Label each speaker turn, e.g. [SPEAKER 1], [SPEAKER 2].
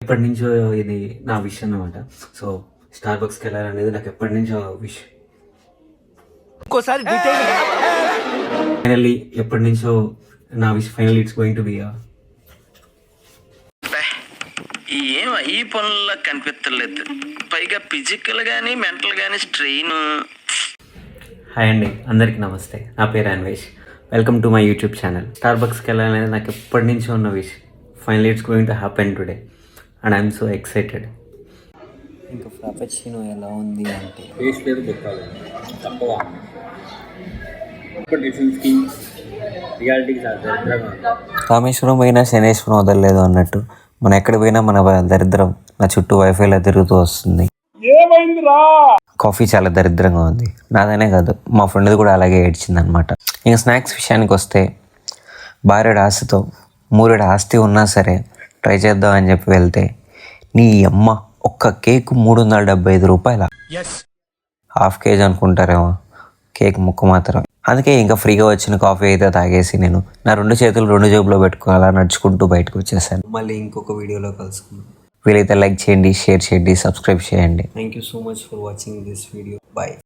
[SPEAKER 1] ఎప్పటి నుంచో ఇది నా విష్ అన్నమాట. సో స్టార్ బక్స్కి వెళ్ళాలనేది నాకు ఎప్పటి నుంచో విష్. ఫైనల్లీ ఎప్పటి నుంచో నా wish final it's going to be
[SPEAKER 2] ఏం ఈ పనుల్లో కనిపించలేదు, పైగా ఫిజికల్ గానీ మెంటల్ గానీ స్ట్రెయిన్.
[SPEAKER 1] హాయ్ అండి, అందరికీ నమస్తే. నా పేరు Anvesh. Welcome to my YouTube channel. స్టార్ బక్స్కి వెళ్ళాలనేది నాకు ఎప్పటి నుంచో ఉన్న wish. Finally it's going to happen today and I'm so excited.
[SPEAKER 3] ఇంకా ఫ్రాపెచినో ఎలా ఉంది అంటే
[SPEAKER 1] టేస్ట్ లేదు, బొక్కాలి తక్కువ.
[SPEAKER 3] రామేశ్వరం పోయినా శనేశ్వరం వదలలేదు అన్నట్టు మనం ఎక్కడ పోయినా మన దరిద్రం నా చుట్టూ వైఫైలో తిరుగుతూ వస్తుంది. కాఫీ చాలా దరిద్రంగా ఉంది. నాదనే కాదు, మా ఫ్రెండ్ది కూడా అలాగే ఏడ్చింది అనమాట. ఇంకా స్నాక్స్ విషయానికి వస్తే భార్యడు ఆస్తితో మూరెడు ఆస్తి ఉన్నా సరే ట్రై చేద్దాం అని చెప్పి వెళ్తే నీ అమ్మ ఒక్క కేక్ 375 రూపాయల. హాఫ్ కేజీ అనుకుంటారేమో, కేక్ ముక్క మాత్రం. అందుకే ఇంకా ఫ్రీగా వచ్చిన కాఫీ అయితే తాగేసి నేను నా 2 చేతులు 2 జేబులో పెట్టుకోవాలా నడుచుకుంటూ బయటకు వచ్చేసాను.
[SPEAKER 1] మళ్ళీ ఇంకొక వీడియోలో కలుసుకుందాం.
[SPEAKER 3] వీలైతే లైక్ చేయండి, షేర్ చేయండి, సబ్స్క్రైబ్ చేయండి.
[SPEAKER 1] Thank you so much for watching this video. Bye.